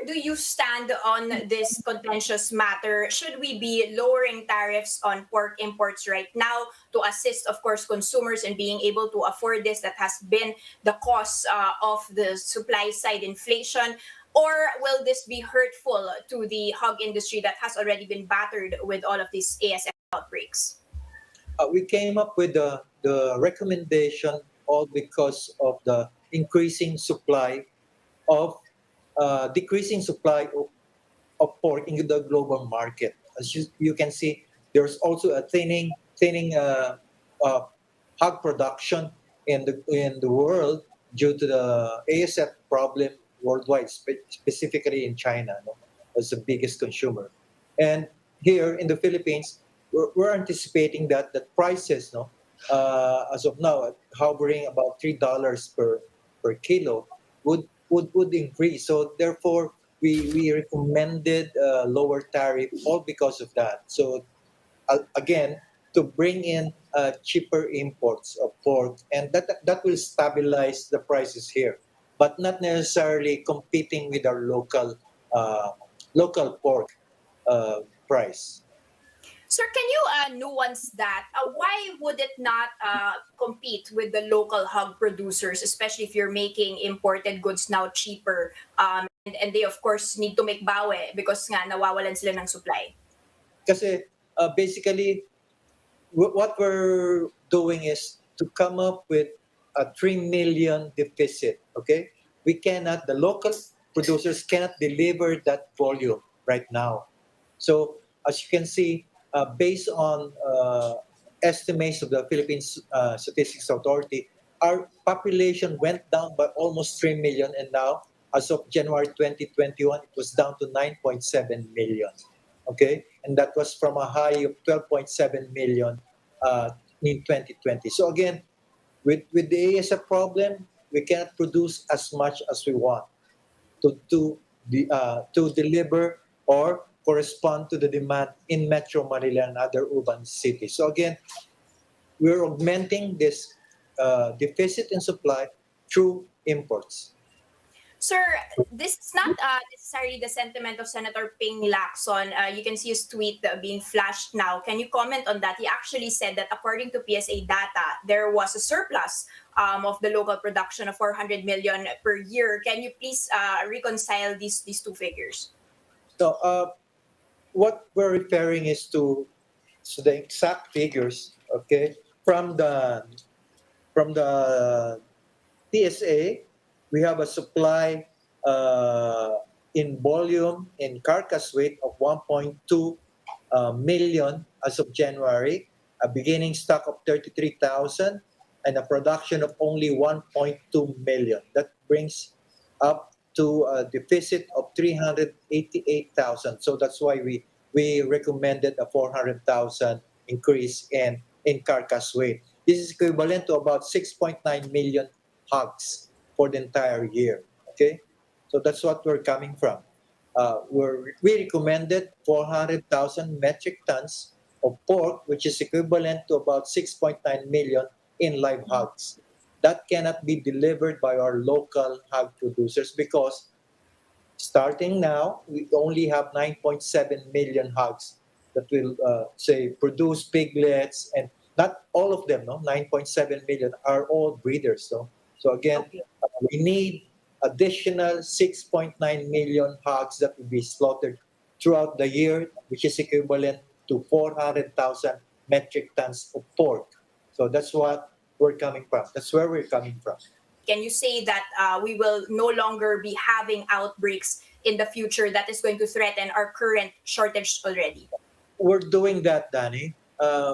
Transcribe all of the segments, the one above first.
where do you stand on this contentious matter? Should we be lowering tariffs on pork imports right now to assist, of course, consumers in being able to afford this? That has been the cause of the supply side inflation. Or will this be hurtful to the hog industry that has already been battered with all of these ASF outbreaks? We came up with the recommendation all because of the increasing supply of decreasing supply of pork in the global market. As you can see, there's also a thinning uh, hog production in the world due to the ASF problem worldwide, specifically in China, no, as the biggest consumer. And here in the Philippines, we're anticipating that the prices, no, as of now, hovering about $3 per kilo, would increase. So therefore, we recommended lower tariff all because of that. So again, to bring in cheaper imports of pork, and that will stabilize the prices here, but not necessarily competing with our uh, local pork price. Sir, can you nuance that? Why would it not compete with the local hog producers, especially if you're making imported goods now cheaper? And they, of course, need to make bawi because nga nawawalan sila ng supply. Kasi basically, what we're doing is to come up with a 3 million deficit. Okay, the local producers cannot deliver that volume right now. So as you can see, based on estimates of the Philippines Statistics Authority, our population went down by almost 3 million, and now, as of January 2021, it was down to 9.7 million. Okay, and that was from a high of 12.7 million uh, in 2020. So again, with the ASF problem, we cannot produce as much as we want to deliver or correspond to the demand in Metro Manila and other urban cities. So again, we're augmenting this deficit in supply through imports. Sir, this is not necessarily the sentiment of Senator Ping Lacson. You can see his tweet being flashed now. Can you comment on that? He actually said that according to PSA data, there was a surplus of the local production of 400 million per year. Can you please reconcile these two figures? So what we're referring is to the exact figures, okay, from the TSA. We have a supply in volume in carcass weight of 1.2 million as of January, a beginning stock of 33,000, and a production of only 1.2 million. That brings up to a deficit of 388,000. So that's why we recommended a 400,000 increase in carcass weight. This is equivalent to about 6.9 million hogs for the entire year. Okay, so that's what we're coming from. We recommended 400,000 metric tons of pork, which is equivalent to about 6.9 million in live hogs. That cannot be delivered by our local hog producers because starting now, we only have 9.7 million hogs that will, say, produce piglets, and not all of them, no, 9.7 million are all breeders. So again, Okay. we need additional 6.9 million hogs that will be slaughtered throughout the year, which is equivalent to 400,000 metric tons of pork. So that's what we're coming from. That's where we're coming from. Can you say that we will no longer be having outbreaks in the future that is going to threaten our current shortage already? We're doing that, Danny.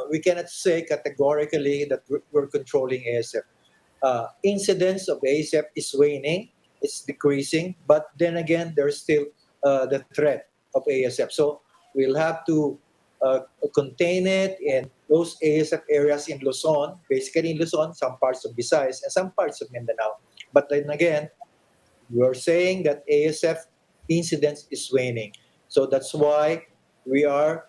We cannot say categorically that we're controlling ASF. Incidence of ASF is waning, it's decreasing, but then again, there's still the threat of ASF. So we'll have to contain it in those ASF areas in Luzon, basically in Luzon, some parts of Visayas, and some parts of Mindanao. But then again, we're saying that ASF incidence is waning. So that's why we are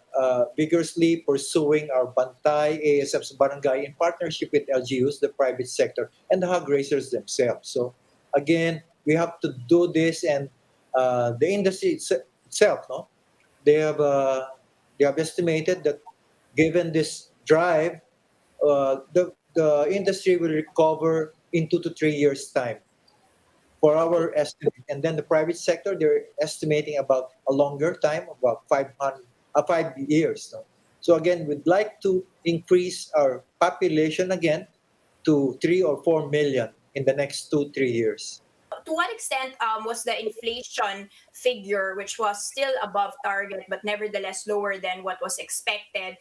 vigorously pursuing our Bantay ASF's barangay in partnership with LGUs, the private sector, and the hog raisers themselves. So again, we have to do this, and The industry itself, no, they have uh, they have estimated that given this drive, the industry will recover in 2 to 3 years' time for our estimate. And then the private sector, they're estimating about a longer time, about 5 years. No? So again, we'd like to increase our population again to 3 or 4 million in the next 2 3 years. To what extent was the inflation figure, which was still above target but nevertheless lower than what was expected,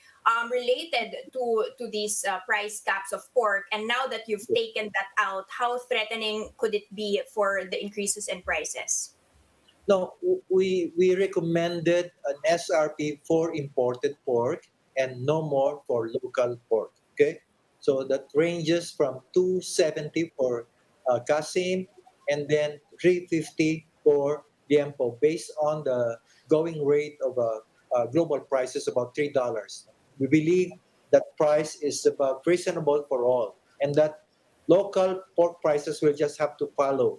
related to these price caps of pork? And now that you've taken that out, how threatening could it be for the increases in prices? No, we recommended an SRP for imported pork and no more for local pork. Okay, so that ranges from 270 for Kasim and then 350 for Liempo, based on the going rate of global prices about $3. We believe that price is about reasonable for all, and that local pork prices will just have to follow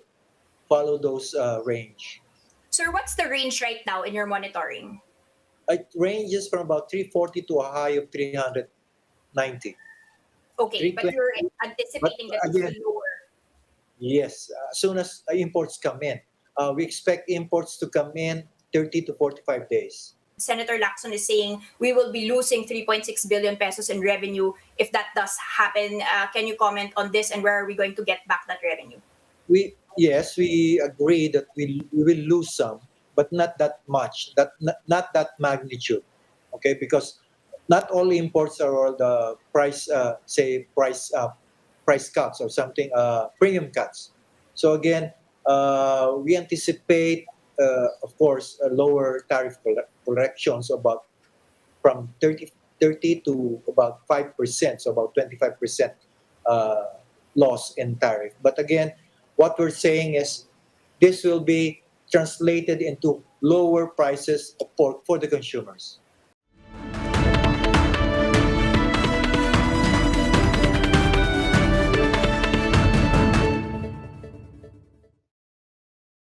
those range. Sir, what's the range right now in your monitoring? It ranges from about 340 to a high of 390. Okay, but 320. you're But anticipating that it will again, be lower. yes, as soon as imports come in, we expect imports to come in 30 to 45 days. Senator Lacson is saying we will be losing 3.6 billion pesos in revenue if that does happen. Can you comment on this, and where are we going to get back that revenue? Yes, we agree that we will lose some, but not that much, not that magnitude. Okay, because not all imports are all the price, say price cuts or something, premium cuts. So again, we anticipate, of course, lower tariff corrections about from 30 to about 5%, so about 25% loss in tariff. But again, what we're saying is this will be translated into lower prices for the consumers.